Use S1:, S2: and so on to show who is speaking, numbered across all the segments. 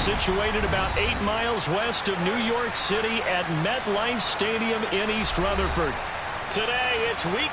S1: situated about 8 miles west of New York City at MetLife Stadium in East Rutherford. Today, it's week.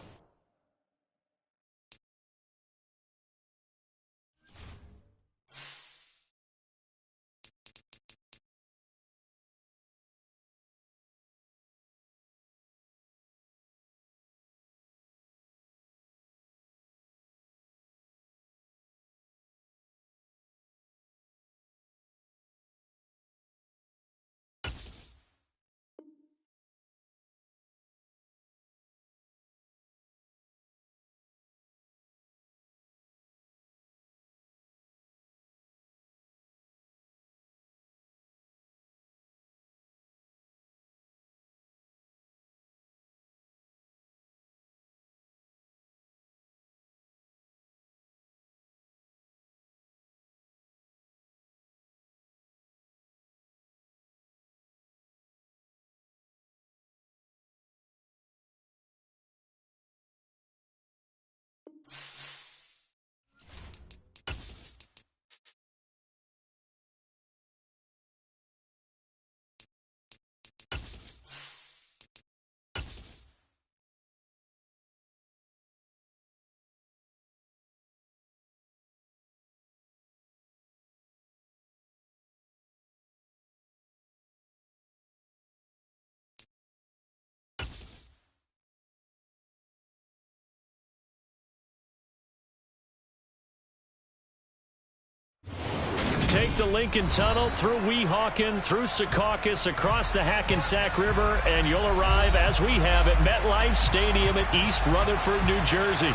S1: Take the Lincoln Tunnel through Weehawken, through Secaucus, across the Hackensack River, and you'll arrive, as we have, at MetLife Stadium at East Rutherford, New Jersey.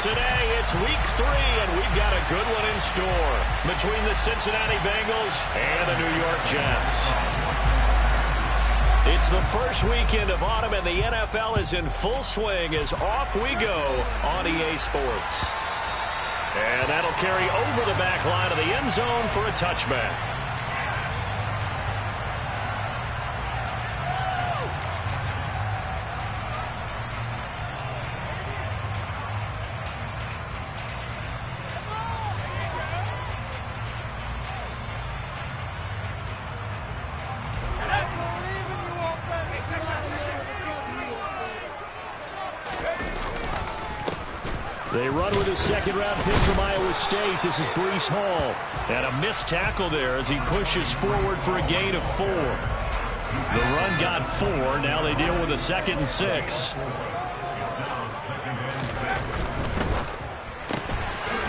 S1: Today, it's week 3, and we've got a good one in store between the Cincinnati Bengals and the New York Jets. It's the first weekend of autumn, and the NFL is in full swing as off we go on EA Sports. And that'll carry over the back line of the end zone for a touchback. They run with a second-round pick from Iowa State. This is Breece Hall. And a missed tackle there as he pushes forward for a gain of 4. The run got 4. Now they deal with a 2nd and 6.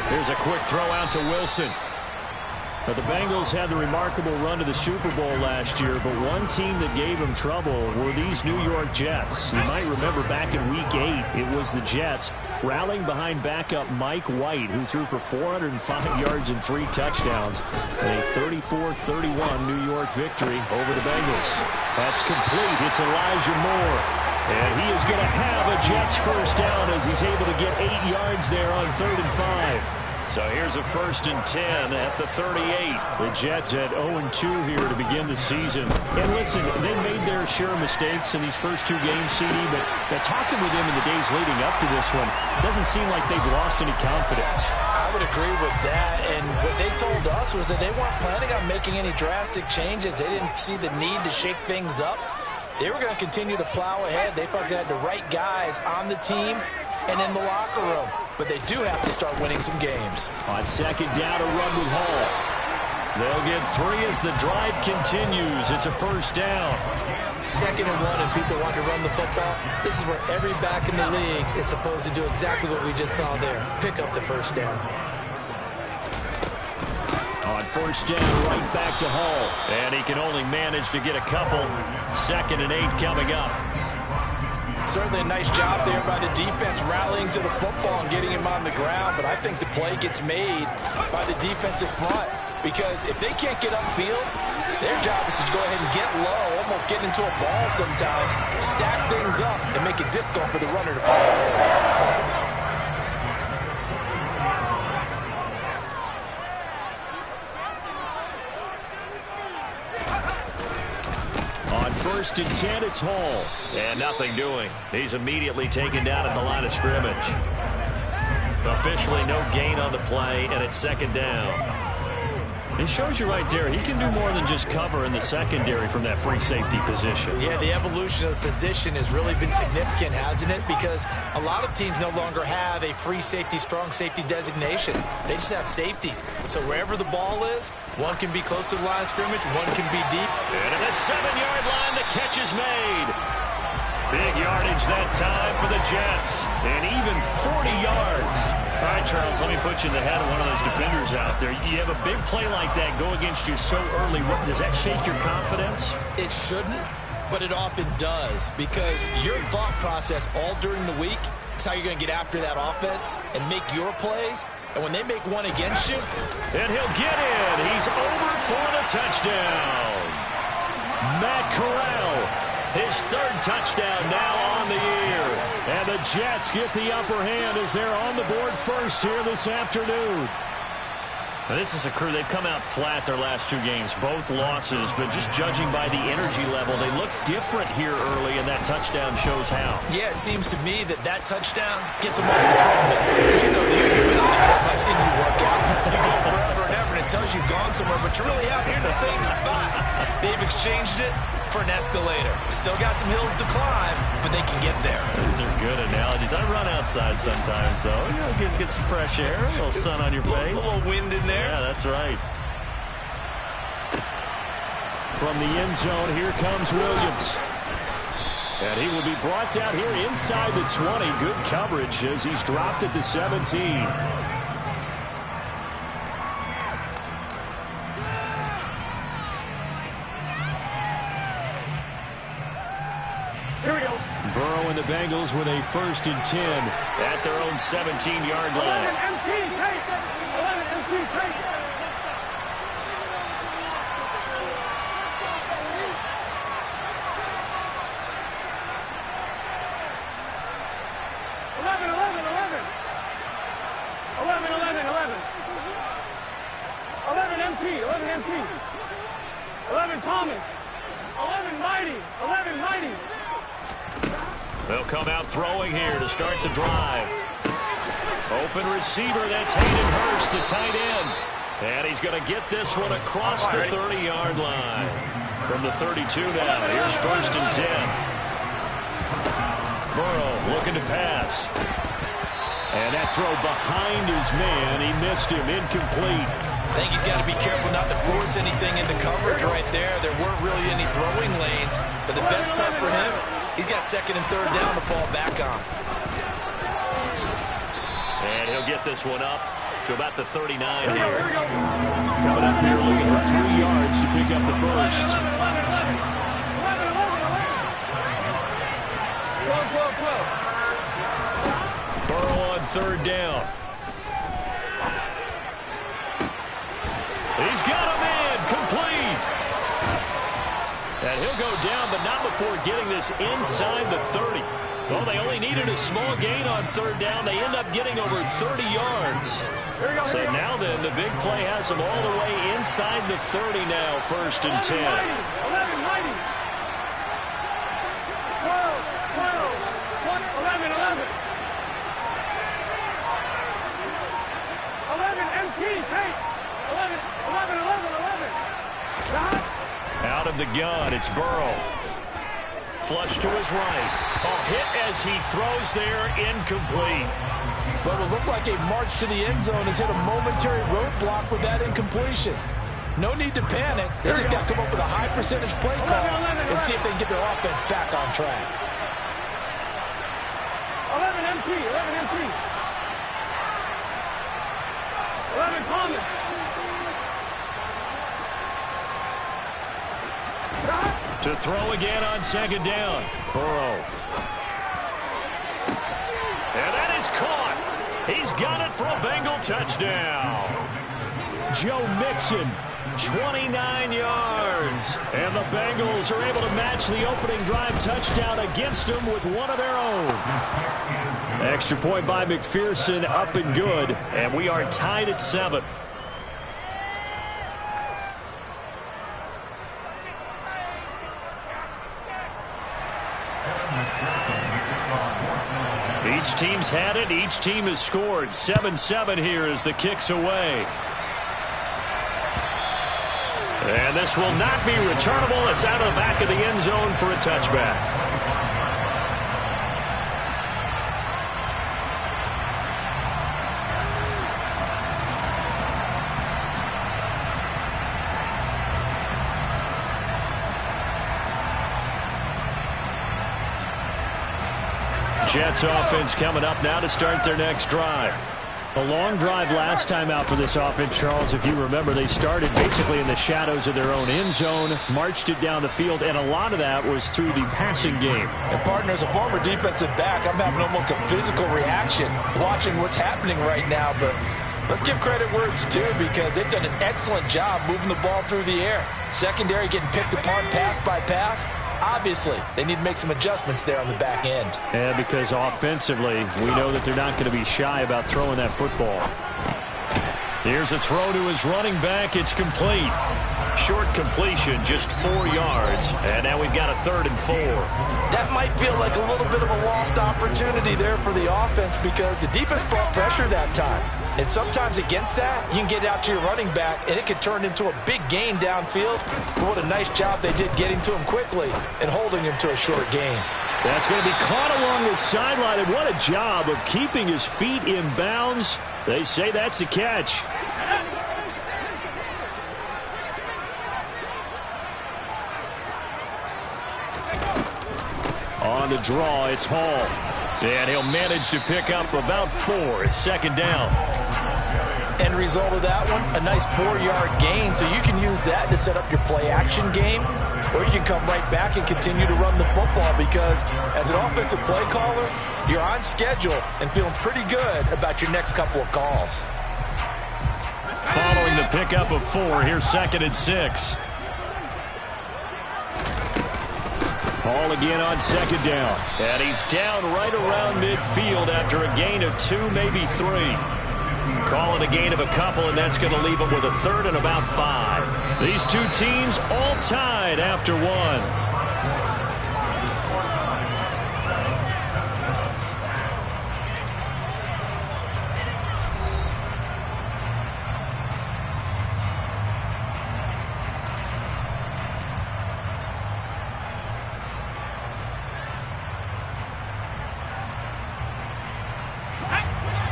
S1: Here's a quick throw out to Wilson. But the Bengals had the remarkable run to the Super Bowl last year, but one team that gave them trouble were these New York Jets. You might remember back in Week 8, it was the Jets rallying behind backup Mike White, who threw for 405 yards and 3 touchdowns in a 34-31 New York victory over the Bengals. That's complete. It's Elijah Moore. And he is going to have a Jets first down as he's able to get 8 yards there on 3rd and 5. So here's a 1st and 10 at the 38. The Jets at 0-2 here to begin the season. And listen, they made their share of mistakes in these first 2 games, CD, but talking with them in the days leading up to this one, doesn't seem like they've lost any confidence.
S2: I would agree with that, and what they told us was that they weren't planning on making any drastic changes. They didn't see the need to shake things up. They were going to continue to plow ahead. They thought they had the right guys on the team and in the locker room. But they do have to start winning some games.
S1: On 2nd down, a run with Hall. They'll get 3 as the drive continues. It's a 1st down.
S2: 2nd and 1, and people want to run the football. This is where every back in the league is supposed to do exactly what we just saw there. Pick up the 1st down.
S1: On 1st down, right back to Hall. And he can only manage to get a couple. 2nd and 8 coming up.
S2: Certainly a nice job there by the defense rallying to the football and getting him on the ground, but I think the play gets made by the defensive front because if they can't get upfield, their job is to go ahead and get low, almost get into a ball sometimes, stack things up, and make it difficult for the runner to follow.
S1: 1st and 10, it's Hall. And nothing doing. He's immediately taken down at the line of scrimmage. Officially no gain on the play, and it's 2nd down. It shows you right there, he can do more than just cover in the secondary from that free safety position.
S2: Yeah, the evolution of the position has really been significant, hasn't it? Because a lot of teams no longer have a free safety, strong safety designation. They just have safeties. So wherever the ball is, one can be close to the line of scrimmage, one can be deep.
S1: And at the 7-yard line, the catch is made. Big yardage that time for the Jets. And even 40 yards. All right, Charles, let me put you in the head of one of those defenders out there. You have a big play like that go against you so early. Does that shake your confidence?
S2: It shouldn't, but it often does, because your thought process all during the week is how you're going to get after that offense and make your plays. And when they make one against you,
S1: and he'll get in. He's over for the touchdown. Matt Corral, his third touchdown now on the year. And the Jets get the upper hand as they're on the board first here this afternoon. Now, this is a crew. They've come out flat their last two games, both losses, but just judging by the energy level, they look different here early, and that touchdown shows how.
S2: Yeah, it seems to me that touchdown gets them off the treadmill. Because, you know, you've been on the treadmill. I've seen you work out. You go forever and ever, and it tells you you've gone somewhere, but you're really out here in the same spot. They've exchanged it for an escalator. Still got some hills to climb, but they can get there.
S1: These are good analogies. I run outside sometimes, though. You know, get some fresh air, a little sun on your face.
S2: A little wind in there.
S1: Yeah, that's right. From the end zone, here comes Williams. And he will be brought down here inside the 20. Good coverage as he's dropped at the 17.
S3: Here we go.
S1: Burrow and the Bengals with a 1st and 10 at their own 17-yard line.
S3: 11 MT, take. 11 MT, take. Thomas. 11 mighty. 11 mighty.
S1: They'll come out throwing here to start the drive. Open receiver, that's Hayden Hurst, the tight end. And he's going to get this one across the 30-yard line. From the 32 now, here's 1st and 10. Burrow looking to pass. And that throw behind his man, he missed him, incomplete.
S2: I think he's got to be careful not to force anything into coverage right there. There weren't really any throwing lanes, but the best part for him, he's got 2nd and 3rd down to fall back on.
S1: And he'll get this one up to about the 39 here. Coming up here looking for 3 yards to pick up the first. Burrow on 3rd down. He's got him in, complete. And he'll go down, but not before getting this inside the 30. Well, they only needed a small gain on 3rd down. They end up getting over 30 yards. So now then, the big play has them all the way inside the 30 now, 1st and 10.
S3: 11 mighty. 11 MT, take. 11.
S1: Out of the gun, it's Burrow. Flush to his right. Hit as he throws there, incomplete.
S2: But it looked like a march to the end zone has hit a momentary roadblock with that incompletion. No need to panic. They just got to come up with a high percentage play call and see if they can get their offense back on track.
S3: 11 MT. 11 Thomas.
S1: To throw again on 2nd down. Burrow. And that is caught. He's got it for a Bengal touchdown. Joe Mixon, 29 yards. And the Bengals are able to match the opening drive touchdown against them with one of their own. Extra point by McPherson, up and good. And we are tied at 7. Each team's had it. Each team has scored. 7-7 here as the kick's away. And this will not be returnable. It's out of the back of the end zone for a touchback. Jets offense coming up now to start their next drive. A long drive last time out for this offense, Charles. If you remember, they started basically in the shadows of their own end zone, marched it down the field, and a lot of that was through the passing game.
S2: And, partner, as a former defensive back, I'm having almost a physical reaction watching what's happening right now. But let's give credit where it's due, because they've done an excellent job moving the ball through the air. Secondary getting picked apart pass by pass. Obviously, they need to make some adjustments there on the back end.
S1: And because offensively, we know that they're not going to be shy about throwing that football. Here's a throw to his running back. It's complete. Short completion, just 4 yards. And now we've got a 3rd and 4.
S2: That might feel like a little bit of a lost opportunity there for the offense, because the defense brought pressure that time. And sometimes against that, you can get out to your running back, and it can turn into a big gain downfield. But what a nice job they did getting to him quickly and holding him to a short gain.
S1: That's going to be caught along the sideline, and what a job of keeping his feet in bounds. They say that's a catch. On the draw, it's Hall. And he'll manage to pick up about 4. It's 2nd down.
S2: End result of that one, a nice 4-yard gain. So you can use that to set up your play-action game, or you can come right back and continue to run the football, because as an offensive play caller, you're on schedule and feeling pretty good about your next couple of calls.
S1: Following the pickup of 4, here's 2nd and 6. Hall again on 2nd down. And he's down right around midfield after a gain of 2, maybe 3. Call it a gain of a couple, and that's going to leave him with a 3rd and about 5. These two teams all tied after 1.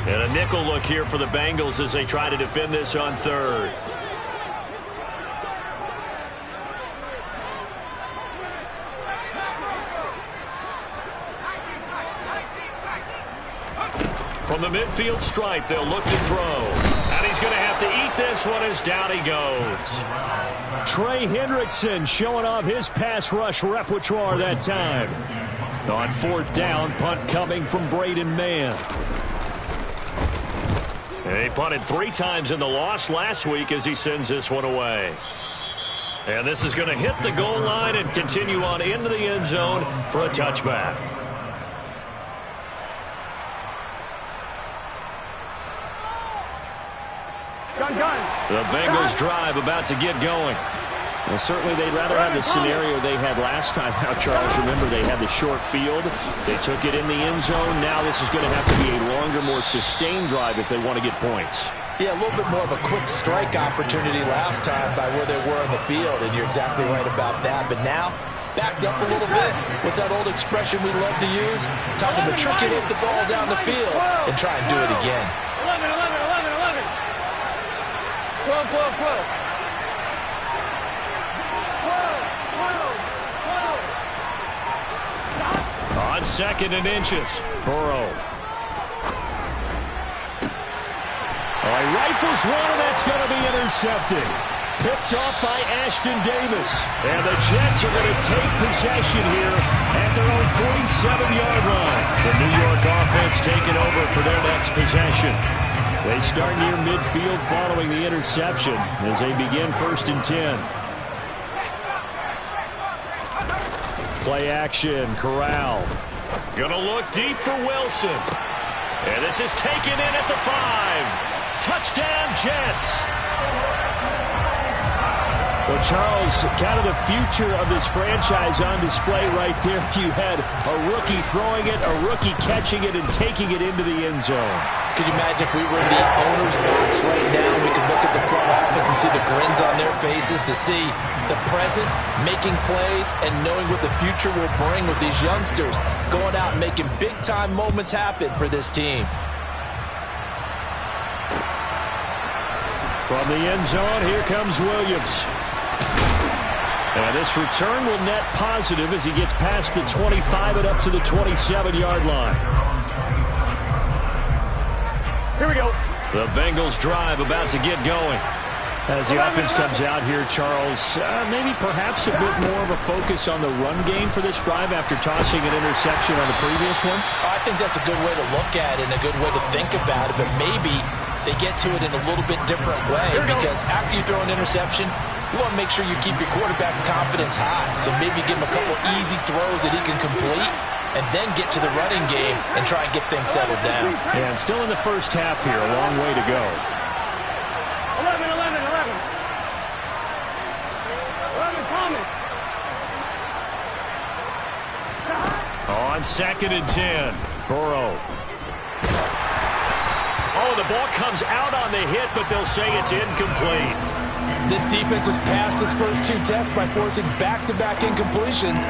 S1: And a nickel look here for the Bengals as they try to defend this on 3rd. From the midfield stripe, they'll look to throw. And he's going to have to eat this one as down he goes. Trey Hendrickson showing off his pass rush repertoire that time. On 4th down, punt coming from Braden Mann. He punted 3 times in the loss last week as he sends this one away. And this is going to hit the goal line and continue on into the end zone for a touchback. The Bengals drive about to get going. Well, certainly they'd rather have the scenario they had last time. Now, Charles, remember they had the short field. They took it in the end zone. Now this is going to have to be a longer, more sustained drive if they want to get points.
S2: Yeah, a little bit more of a quick strike opportunity last time by where they were on the field, and you're exactly right about that. But now, backed up a little bit. What's that old expression we love to use? Time to matriculate the ball down the field and try and do it again.
S3: 11, 11, 11, 11. 12, 12, 12.
S1: On 2nd and inches, Burrow. He rifles one, and that's going to be intercepted. Picked off by Ashton Davis. And the Jets are going to take possession here at their own 47-yard line. The New York offense taking over for their next possession. They start near midfield following the interception as they begin 1st and 10. Play action, Corral. Gonna look deep for Wilson. And this is taken in at the 5. Touchdown, Jets. Well, Charles, kind of the future of this franchise on display right there. You had a rookie throwing it, a rookie catching it, and taking it into the end zone.
S2: Could you imagine if we were in the owner's box right now? We could look at the front office and see the grins on their faces to see the present, making plays, and knowing what the future will bring with these youngsters going out and making big-time moments happen for this team.
S1: From the end zone, here comes Williams. And this return will net positive as he gets past the 25 and up to the 27-yard line.
S3: Here we go.
S1: The Bengals drive about to get going. As the offense comes out here, Charles, maybe perhaps a bit more of a focus on the run game for this drive after tossing an interception on the previous one?
S2: I think that's a good way to look at it and a good way to think about it, but maybe they get to it in a little bit different way because after you throw an interception, you want to make sure you keep your quarterback's confidence high. So maybe give him a couple easy throws that he can complete and then get to the running game and try and get things settled down.
S1: Yeah, and still in the first half here, a long way to go.
S3: 11, 11, 11. 11 Thomas.
S1: On 2nd and 10, Burrow. Oh, the ball comes out on the hit, but they'll say it's incomplete.
S2: This defense has passed its first 2 tests by forcing back-to-back incompletions.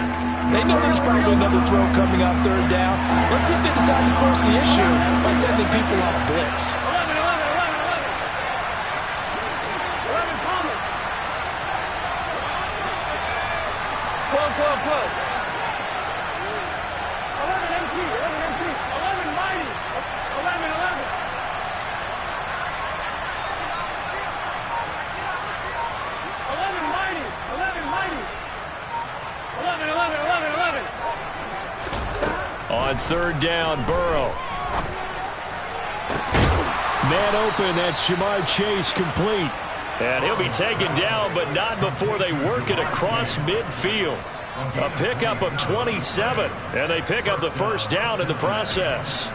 S2: They know there's probably another throw coming up 3rd down. Let's see if they decide to force the issue by sending people on a blitz.
S3: 11, 11, 11, 11. 11 Thomas. 12, 12, 12. 11 MT, 11 MT. 11 Mighty. 11, 11. 11 Mighty. 11 Mighty. 11, 11, 11, 11.
S1: On 3rd down, Burrow. Man open, that's Jamar Chase complete. And he'll be taken down, but not before they work it across midfield. A pickup of 27, and they pick up the first down in the process.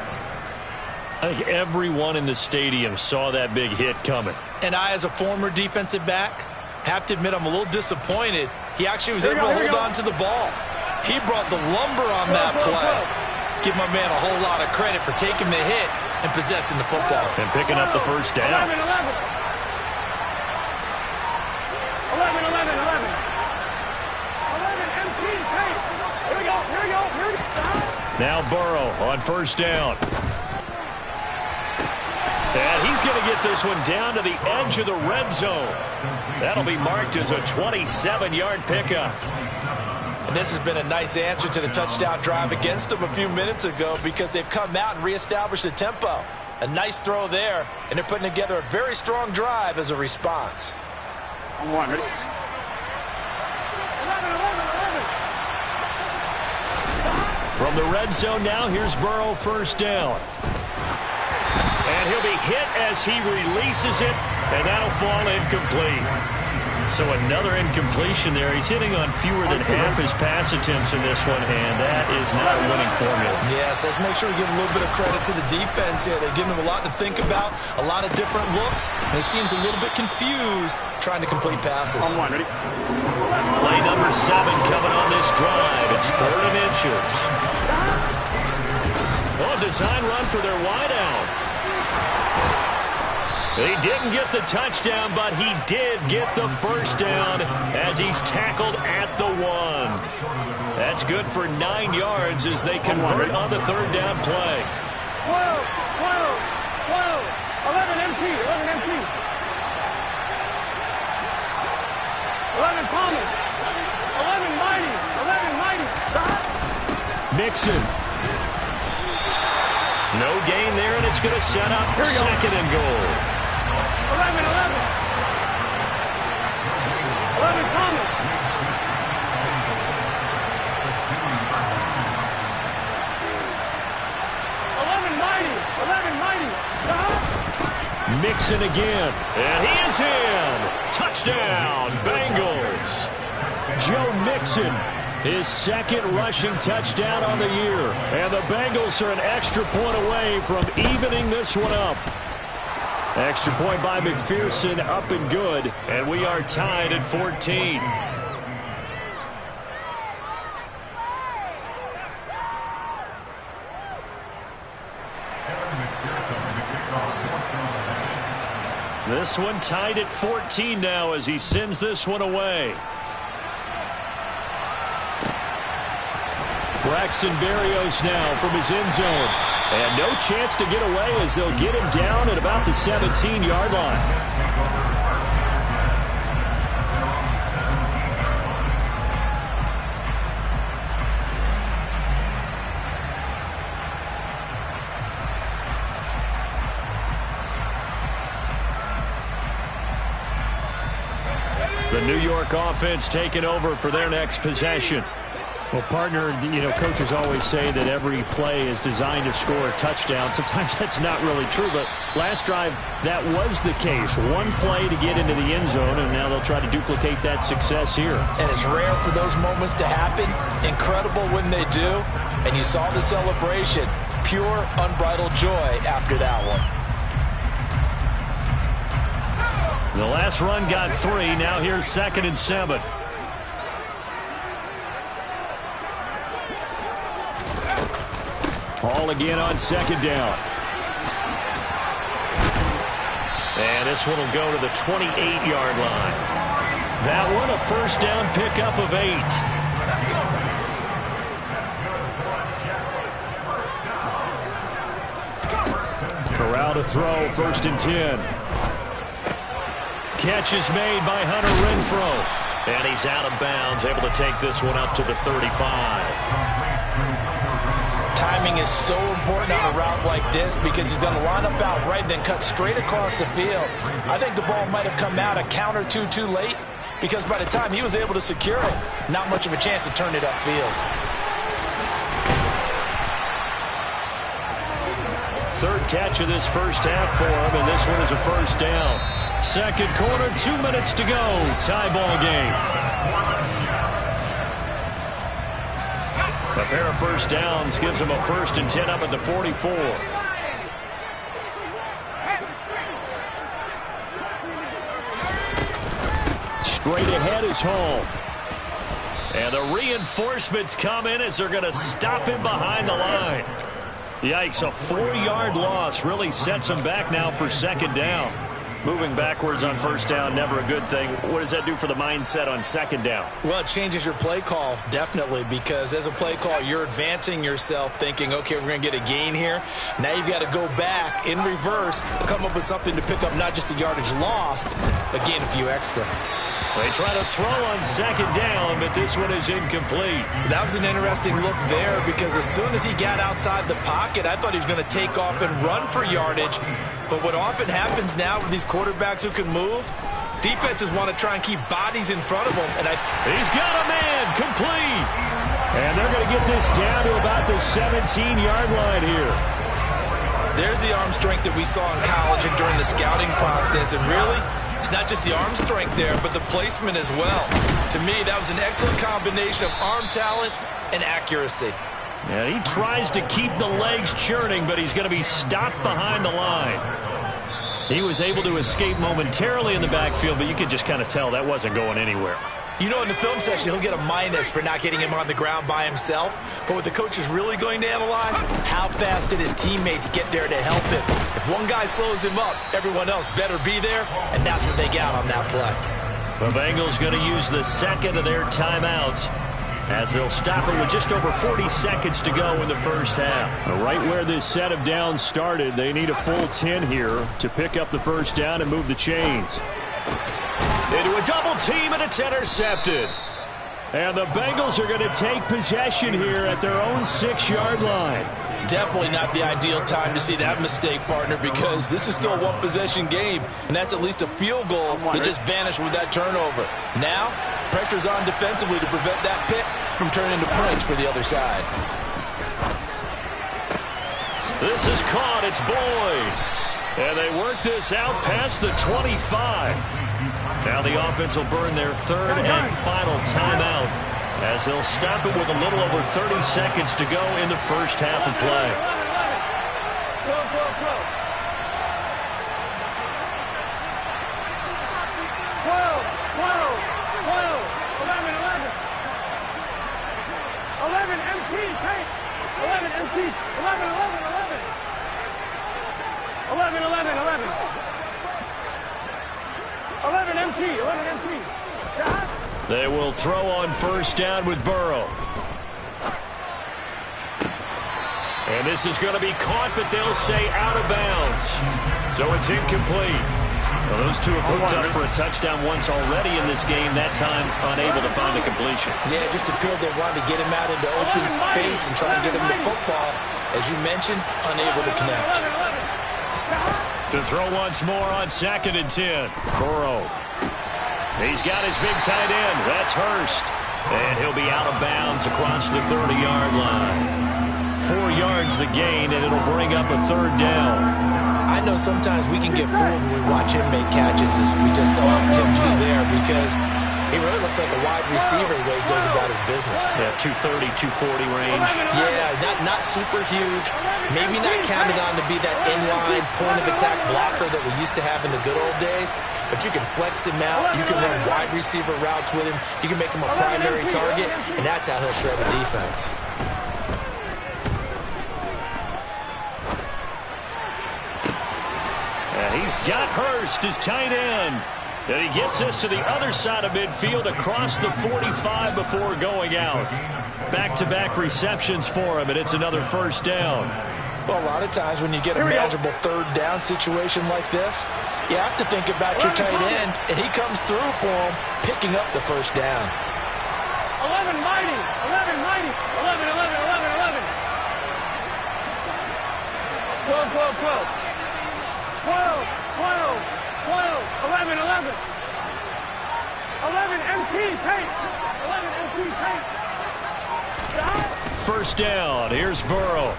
S1: I think everyone in the stadium saw that big hit coming.
S2: And I, as a former defensive back, have to admit I'm a little disappointed. He actually was able to hold on to the ball. He brought the lumber on that play. Give my man a whole lot of credit for taking the hit and possessing the football.
S1: And picking up the first down.
S3: 11, 11. 11, 11, 11. 11 MT tape. Here we go, here we go, here we go.
S1: Now Burrow on 1st down. And he's going to get this one down to the edge of the red zone. That'll be marked as a 27-yard pickup.
S2: And this has been a nice answer to the touchdown drive against them a few minutes ago because they've come out and reestablished the tempo. A nice throw there, and they're putting together a very strong drive as a response.
S3: I'm one, ready? 11, 11, 11.
S1: From the red zone now, here's Burrow 1st down. And he'll be hit as he releases it, and that'll fall incomplete. So another incompletion there. He's hitting on fewer than half his pass attempts in this one, and that is not a winning formula.
S2: Yes, let's make sure we give a little bit of credit to the defense here. They've given him a lot to think about, a lot of different looks, and he seems a little bit confused trying to complete passes.
S3: I'm one, ready?
S1: Play number 7 coming on this drive. It's 3rd and inches. Oh, design run for their wideout. He didn't get the touchdown, but he did get the first down as he's tackled at the 1. That's good for 9 yards as they convert on the 3rd down play.
S3: 12, 12, 12. 11 MT, 11 MT. 11 Thomas. 11 Mighty, 11 Mighty.
S1: Mixon. No gain there, and it's going to set up 2nd and goal.
S3: 11, 11. 11 Thomas. 11 Mighty. 11 Mighty.
S1: Mixon again. And he is in. Touchdown, Bengals. Joe Mixon, his 2nd rushing touchdown on the year. And the Bengals are an extra point away from evening this one up. Extra point by McPherson, up and good. And we are tied at 14. This one tied at 14 now as he sends this one away. Braxton Berrios now from his end zone. And no chance to get away as they'll get him down at about the 17-yard line. The New York offense taking over for their next possession. Well, partner, coaches always say that every play is designed to score a touchdown. Sometimes that's not really true, but last drive, that was the case. One play to get into the end zone, and now they'll try to duplicate that success here.
S2: And it's rare for those moments to happen. Incredible when they do. And you saw the celebration. Pure, unbridled joy after that one.
S1: The last run got 3. Now here's 2nd and 7. Ball again on 2nd down. And this one will go to the 28-yard line. That one a first down pickup of 8. Corral to throw, 1st and 10. Catch is made by Hunter Renfrow. And he's out of bounds, able to take this one up to the 35.
S2: Timing is so important on a route like this because he's going to line up out right, then cut straight across the field. I think the ball might have come out a count or two too late because by the time he was able to secure it, not much of a chance to turn it upfield.
S1: 3rd catch of this first half for him, and this one is a first down. 2nd quarter, 2 minutes to go. Tie ball game. A pair of first downs gives him a 1st and 10 up at the 44. Straight ahead is home. And the reinforcements come in as they're going to stop him behind the line. Yikes, a 4-yard loss really sets him back now for 2nd down. Moving backwards on 1st down, never a good thing. What does that do for the mindset on 2nd down?
S2: Well, it changes your play call, definitely, because as a play call, you're advancing yourself thinking, okay, we're going to get a gain here. Now you've got to go back in reverse, come up with something to pick up not just the yardage lost, but gain a few extra.
S1: They try to throw on 2nd down, but this one is incomplete.
S2: That was an interesting look there because as soon as he got outside the pocket, I thought he was going to take off and run for yardage. But what often happens now with these quarterbacks who can move, defenses want to try and keep bodies in front of them. And
S1: he's got a man, complete. And they're going to get this down to about the 17-yard line here.
S2: There's the arm strength that we saw in college and during the scouting process. And really, it's not just the arm strength there, but the placement as well. To me, that was an excellent combination of arm talent and accuracy.
S1: And he tries to keep the legs churning, but he's going to be stopped behind the line. He was able to escape momentarily in the backfield, but you could just kind of tell that wasn't going anywhere.
S2: You know, in the film session, he'll get a minus for not getting him on the ground by himself. But what the coach is really going to analyze, how fast did his teammates get there to help him? If one guy slows him up, everyone else better be there, and that's what they got on that play.
S1: The Bengals going to use the 2nd of their timeouts as they'll stop it with just over 40 seconds to go in the first half. Right where this set of downs started, they need a full 10 here to pick up the first down and move the chains. Into a double team, and it's intercepted. And the Bengals are going to take possession here at their own 6-yard line.
S2: Definitely not the ideal time to see that mistake, partner, because this is still a one-possession game, and that's at least a field goal that just vanished with that turnover. Now, pressure's on defensively to prevent that pick from turning into points for the other side.
S1: This is caught. It's Boyd. And they work this out past the 25. Now the offense will burn their 3rd and final timeout as they'll stop it with a little over 30 seconds to go in the first half of play.
S3: 11 MT, 11 MT.
S1: They will throw on first down with Burrow. And this is going to be caught, but they'll say out of bounds. So it's incomplete. Well, those two have hooked up for a touchdown once already in this game, that time unable to find the completion.
S2: Yeah, it just appeared they wanted to get him out into open space and try and get him the football. As you mentioned, unable to connect.
S1: To throw once more on 2nd and 10. Burrow. He's got his big tight end. That's Hurst. And he'll be out of bounds across the 30-yard line. 4 yards the gain, and it'll bring up a 3rd down.
S2: I know sometimes we can get fooled when we watch him make catches, as we just saw him do there, because he really looks like a wide receiver the way he goes about his business.
S1: Yeah, 230, 240 range.
S2: Yeah, not super huge. Maybe not counted on to be that inline point-of-attack blocker that we used to have in the good old days, but you can flex him out. You can run wide receiver routes with him. You can make him a primary target, and that's how he'll shred a defense.
S1: He's got Hurst, his tight end. And he gets us to the other side of midfield across the 45 before going out. Back-to-back receptions for him, and it's another first down.
S2: Well, a lot of times when you get a manageable 3rd down situation like this, you have to think about your tight end, and he comes through for him, picking up the first down.
S3: 11 mighty, 11 mighty, 11, 11, 11, 11. 12, 12, 12. 12, 12, 12, 11, 11. 11 MT tape. 11 MT tape.
S1: First down. Here's Burrow.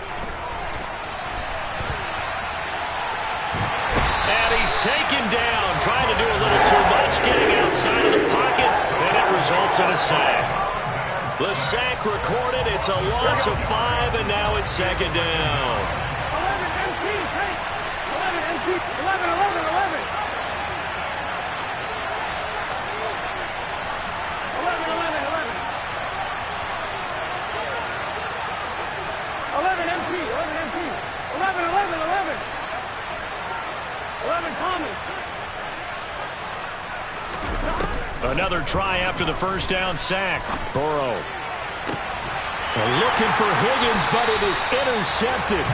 S1: And he's taken down, trying to do a little too much, getting outside of the pocket, and it results in a sack. The sack recorded. It's a loss of 5, and now it's 2nd down.
S3: 11, 11, 11. 11, 11, 11. 11 MT, 11 MT. 11, 11, 11. 11 Thomas.
S1: Another try after the first down sack. Burrow. Looking for Higgins, but it is intercepted.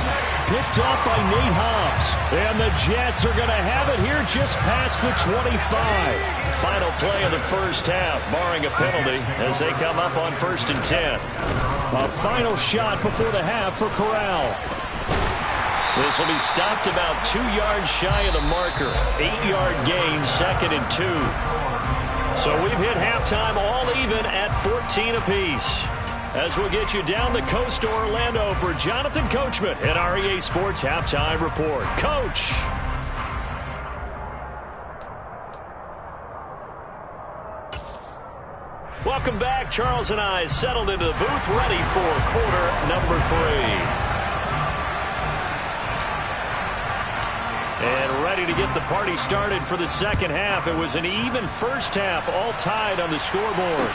S1: Picked off by Nate Hobbs. And the Jets are going to have it here just past the 25. Final play of the first half, barring a penalty, as they come up on 1st and 10. A final shot before the half for Corral. This will be stopped about 2 yards shy of the marker. 8-yard gain, 2nd and 2. So we've hit halftime all even at 14 apiece. As we'll get you down the coast to Orlando for Jonathan Coachman at our EA Sports Halftime Report. Coach. Welcome back. Charles and I settled into the booth, ready for quarter number 3. And ready to get the party started for the second half. It was an even first half, all tied on the scoreboard.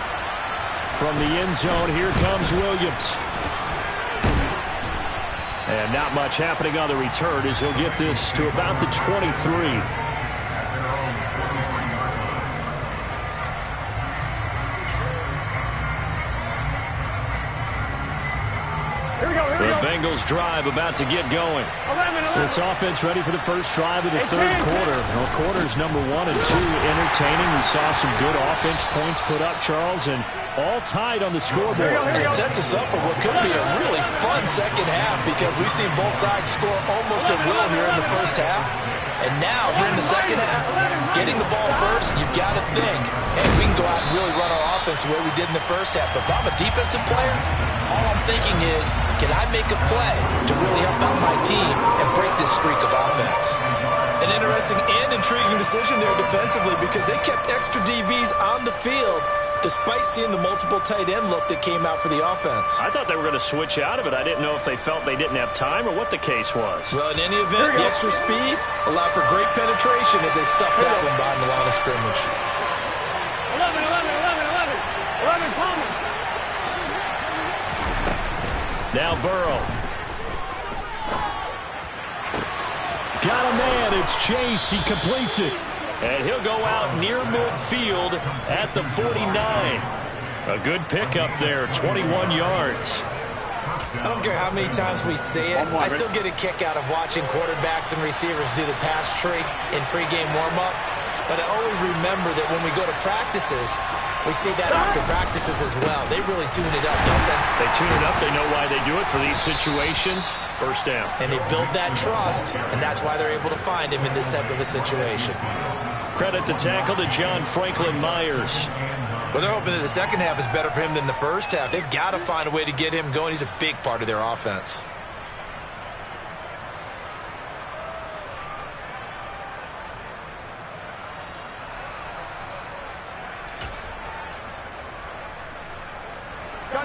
S1: From the end zone, here comes Williams. And not much happening on the return as he'll get this to about the 23. The Bengals drive about to get going. This offense ready for the first drive of the third quarter. Well, quarters number 1 and 2 entertaining. We saw some good offense points put up, Charles, and all tied on the scoreboard.
S2: And it sets us up for what could be a really fun second half, because we've seen both sides score almost at will here in the first half. And now, here in the second half, getting the ball first, you've got to think, hey, we can go out and really run our offense the way we did in the first half. But if I'm a defensive player, all I'm thinking is, can I make a play to really help out my team and break this streak of offense? An interesting and intriguing decision there defensively, because they kept extra DBs on the field despite seeing the multiple tight end look that came out for the offense.
S1: I thought they were going to switch out of it. I didn't know if they felt they didn't have time or what the case was.
S2: Well, in any event, the extra speed allowed for great penetration as they stuffed that one behind the line of scrimmage.
S3: 11, 11, 11, 11. 11 Thomas.
S1: Now Burrow. Got a man. It's Chase. He completes it. And he'll go out near midfield at the 49. A good pickup there, 21 yards.
S2: I don't care how many times we see it. I still get a kick out of watching quarterbacks and receivers do the pass tree in pregame warm-up. But I always remember that when we go to practices, we see that after practices as well. They really tune it up, don't they?
S1: They tune it up. They know why they do it for these situations. First down.
S2: And they build that trust, and that's why they're able to find him in this type of a situation.
S1: Credit the tackle to John Franklin Myers.
S2: Well, they're hoping that the second half is better for him than the first half. They've got to find a way to get him going. He's a big part of their offense.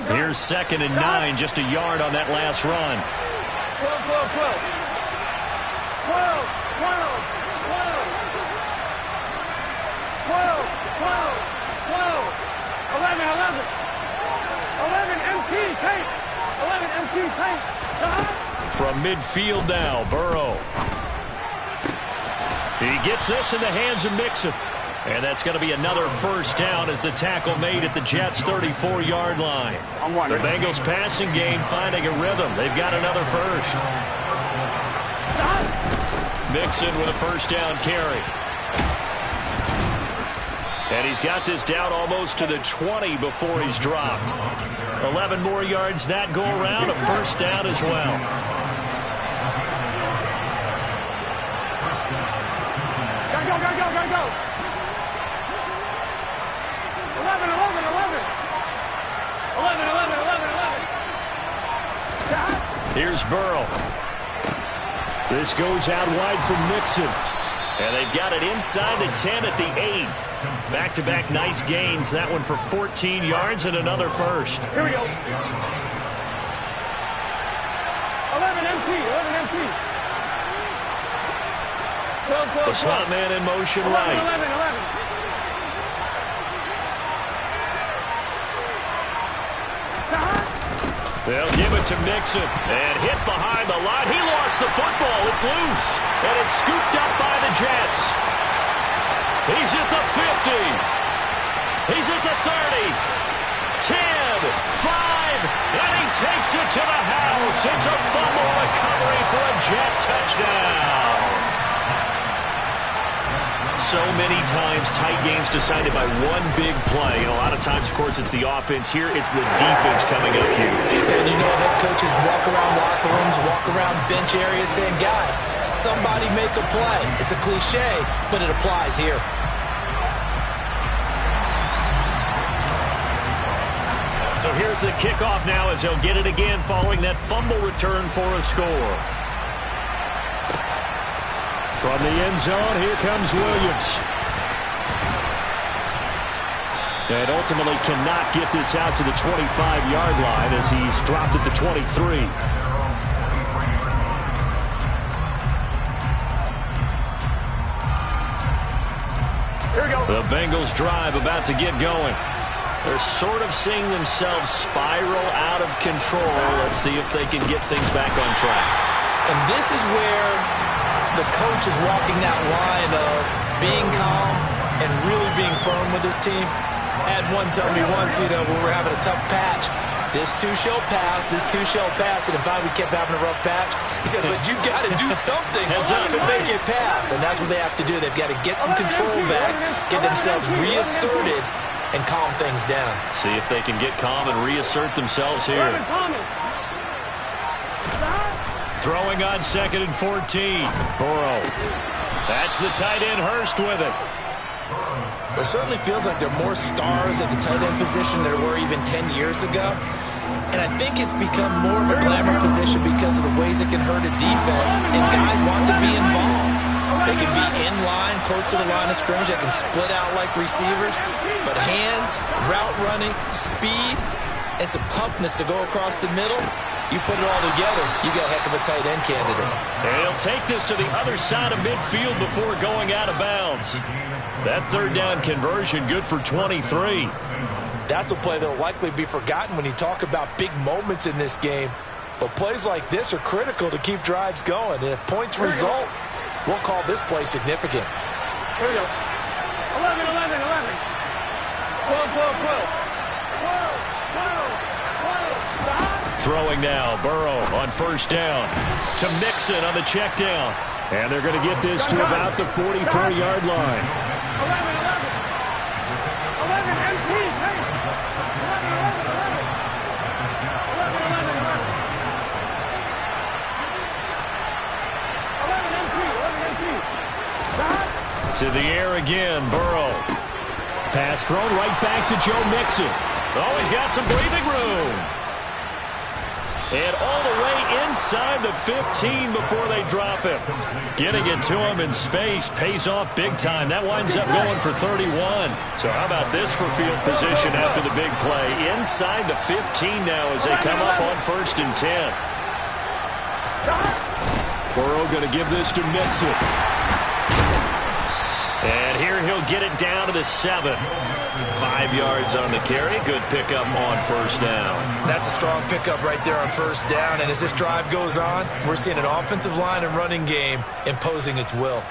S1: Here's 2nd and 9, just a yard on that last run.
S3: 12, 12, 12. 12, 12, 12. 12, 12, 12. 11, 11. 11 MT tape. 11 MT tape.
S1: From midfield now, Burrow. He gets this in the hands of Mixon. And that's going to be another first down as the tackle made at the Jets' 34-yard line. The Bengals passing game finding a rhythm. They've got another first. Mixon with a first down carry. And he's got this down almost to the 20 before he's dropped. 11 more yards that go around, a first down as well.
S3: Gotta go. 11, 11, 11. 11, 11, 11, 11.
S1: Here's Burrow. This goes out wide from Mixon. And they've got it inside the 10 at the 8. Back-to-back nice gains. That one for 14 yards and another first.
S3: Here we go. 11 MT, 11 MT. 12, 12, 12.
S1: The slot man in motion
S3: 11,
S1: right.
S3: 11, 11.
S1: They'll give it to Mixon. And hit behind the line. He lost the football. It's loose. And it's scooped up by the Jets. He's at the 50. He's at the 30. 10, 5, and he takes it to the house. It's a fumble recovery for a Jet touchdown. So many times tight games decided by one big play. And a lot of times, of course, it's the offense. Here, it's the defense coming up huge.
S2: And you know head coaches walk around locker rooms, walk around bench areas saying, guys, somebody make a play. It's a cliche, but it applies here.
S1: So here's the kickoff now as he'll get it again following that fumble return for a score. From the end zone, here comes Williams. And ultimately cannot get this out to the 25-yard line as he's dropped at the 23.
S3: Here we go.
S1: The Bengals drive about to get going. They're sort of seeing themselves spiral out of control. Let's see if they can get things back on track.
S2: And this is where the coach is walking that line of being calm and really being firm with his team. I had one tell me once, when we're having a tough patch, this too shall pass, this too shall pass. And if we kept having a rough patch, he said, but you got to do something to make it pass. And that's what they have to do. They've got to get some control back, get themselves reasserted, and calm things down.
S1: See if they can get calm and reassert themselves here. Throwing on 2nd and 14. Burrow. That's the tight end Hurst with it.
S2: It certainly feels like there are more stars at the tight end position than there were even 10 years ago. And I think it's become more of a glamour position because of the ways it can hurt a defense, and guys want to be involved. They can be in line, close to the line of scrimmage. They can split out like receivers. But hands, route running, speed, and some toughness to go across the middle, you put it all together, you got a heck of a tight end candidate.
S1: And he'll take this to the other side of midfield before going out of bounds. That third down conversion good for 23.
S2: That's a play that will likely be forgotten when you talk about big moments in this game. But plays like this are critical to keep drives going. And if points result, We'll call this play significant.
S3: Here we go. 11, 11, 11. 12, 12, 12. 12, 12, 12. Stop.
S1: Throwing now, Burrow on first down to Mixon on the check down. And they're going to get this to about the 44-yard line.
S3: 11, 11. 11, MP. Hey. 11, 11, 11. 11, 11, 11. 11, MP. 11, MP. Stop.
S1: To the air again, Burrow. Pass thrown right back to Joe Mixon. Oh, he's got some breathing room. And all the way inside the 15 before they drop him. Getting it to him in space pays off big time. That winds up going for 31. So how about this for field position after the big play? Inside the 15 now as they come up on 1st and 10. Burrow going to give this to Mixon. And here he'll get it down to the 7. 5 yards on the carry. Good pickup on first down.
S2: That's a strong pickup right there on first down. And as this drive goes on, we're seeing an offensive line and running game imposing its will.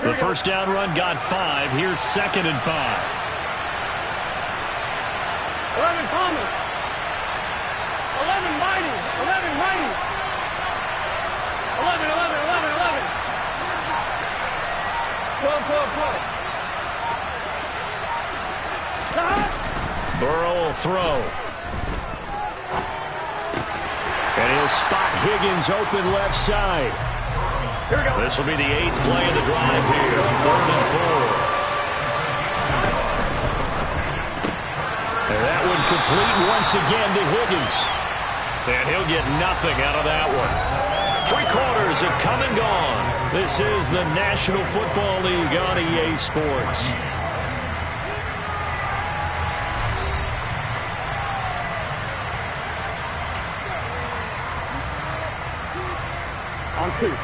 S1: The first down run got 5. Here's 2nd and 5.
S3: 11, Thomas. 11, Mighty. 11, Mighty. 11, 11, 11, 11. 12, 12, 12.
S1: Burrow will throw. And he'll spot Higgins open left side.
S3: Here we go.
S1: This will be the 8th play of the drive here. 3rd and 4. And that one complete once again to Higgins. And he'll get nothing out of that one. 3 quarters have come and gone. This is the National Football League on EA Sports.
S3: On 2.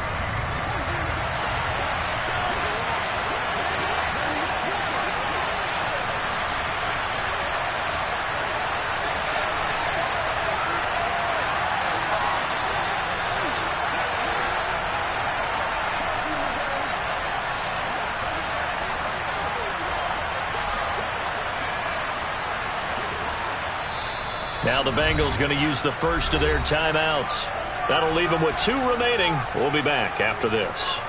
S1: Now the Bengals going to use the first of their timeouts. That'll leave them with 2 remaining. We'll be back after this.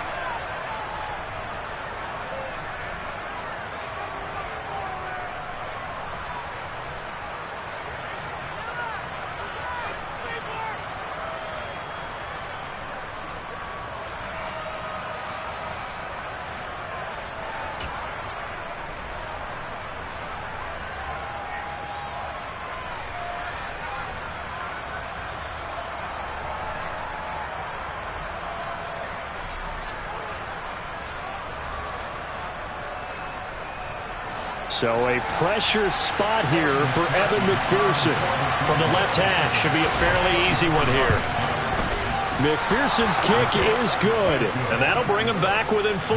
S1: So a pressure spot here for Evan McPherson. From the left hash, should be a fairly easy one here. McPherson's kick is good, and that'll bring him back within 4.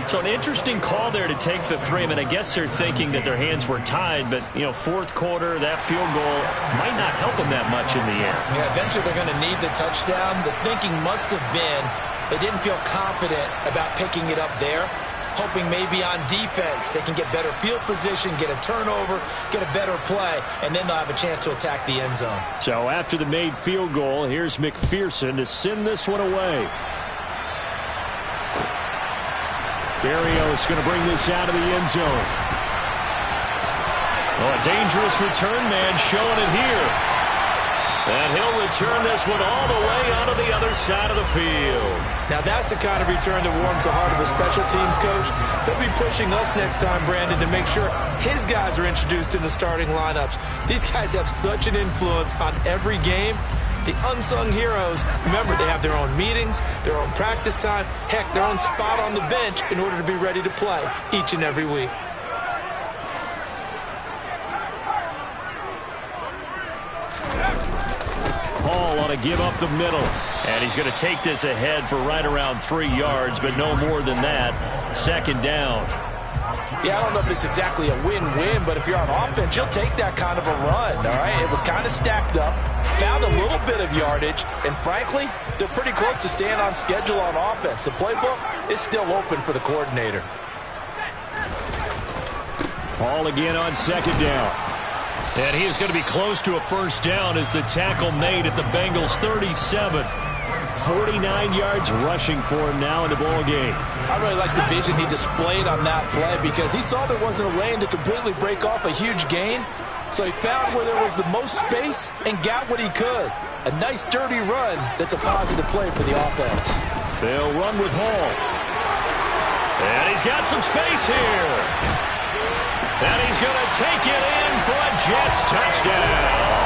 S1: So an interesting call there to take the 3. I mean, I guess they're thinking that their hands were tied, but, you know, 4th quarter, that field goal might not help them that much in the air.
S2: Yeah, eventually they're going to need the touchdown. The thinking must have been they didn't feel confident about picking it up there, hoping maybe on defense they can get better field position, get a turnover, get a better play, and then they'll have a chance to attack the end zone.
S1: So after the made field goal, here's McPherson to send this one away. Barrios going to bring this out of the end zone. Oh, a dangerous return man showing it here. And he'll return this one all the way onto the other side of the field.
S2: Now that's the kind of return that warms the heart of a special teams coach. He'll be pushing us next time, Brandon, to make sure his guys are introduced in the starting lineups. These guys have such an influence on every game. The unsung heroes, remember, they have their own meetings, their own practice time, heck, their own spot on the bench in order to be ready to play each and every week.
S1: Hall on a give up the middle. And he's going to take this ahead for right around 3 yards, but no more than that. 2nd down.
S2: Yeah, I don't know if it's exactly a win-win, but if you're on offense, you'll take that kind of a run, all right? It was kind of stacked up, found a little bit of yardage, and frankly, they're pretty close to staying on schedule on offense. The playbook is still open for the coordinator.
S1: Ball again on second down. And he is going to be close to a first down as the tackle made at the Bengals 37. 49 yards rushing for him now in the ball game.
S2: I really like the vision he displayed on that play because he saw there wasn't a lane to completely break off a huge gain. So he found where there was the most space and got what he could. A nice dirty run that's a positive play for the offense.
S1: They'll run with Hall. And he's got some space here. And he's going to take it in for a Jets touchdown.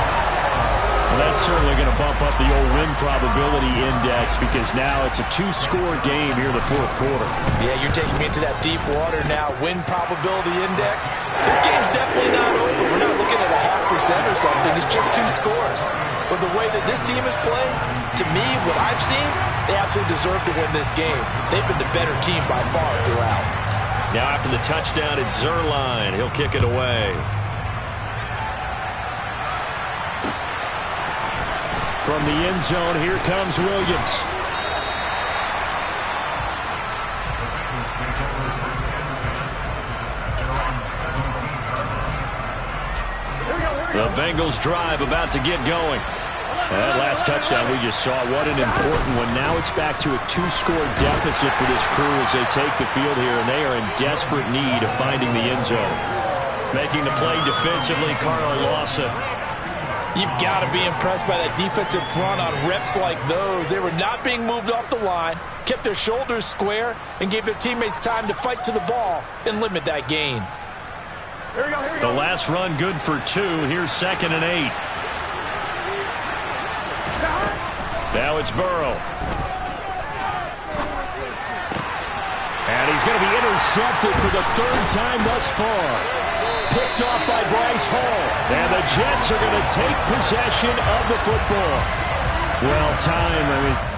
S1: Well, that's certainly going to bump up the old win probability index because now it's a two-score game here in the fourth quarter.
S2: Yeah, you're taking me into that deep water now. Win probability index. This game's definitely not over. We're not looking at a 0.5% or something. It's just two scores. But the way that this team is playing, to me, what I've seen, they absolutely deserve to win this game. They've been the better team by far throughout.
S1: Now after the touchdown, it's Zerline. He'll kick it away. From the end zone, here comes Williams. The Bengals drive about to get going. That last touchdown we just saw, what an important one. Now it's back to a two-score deficit for this crew as they take the field here, and they are in desperate need of finding the end zone. Making the play defensively, Carl Lawson.
S2: You've got to be impressed by that defensive front on reps like those. They were not being moved off the line, kept their shoulders square, and gave their teammates time to fight to the ball and limit that gain.
S3: Here we go, here we go.
S1: The last run good for 2. Here's 2nd and 8. Now it's Burrow. And he's going to be intercepted for the 3rd time thus far. Picked off by Bryce Hall. And the Jets are going to take possession of the football. Well timed.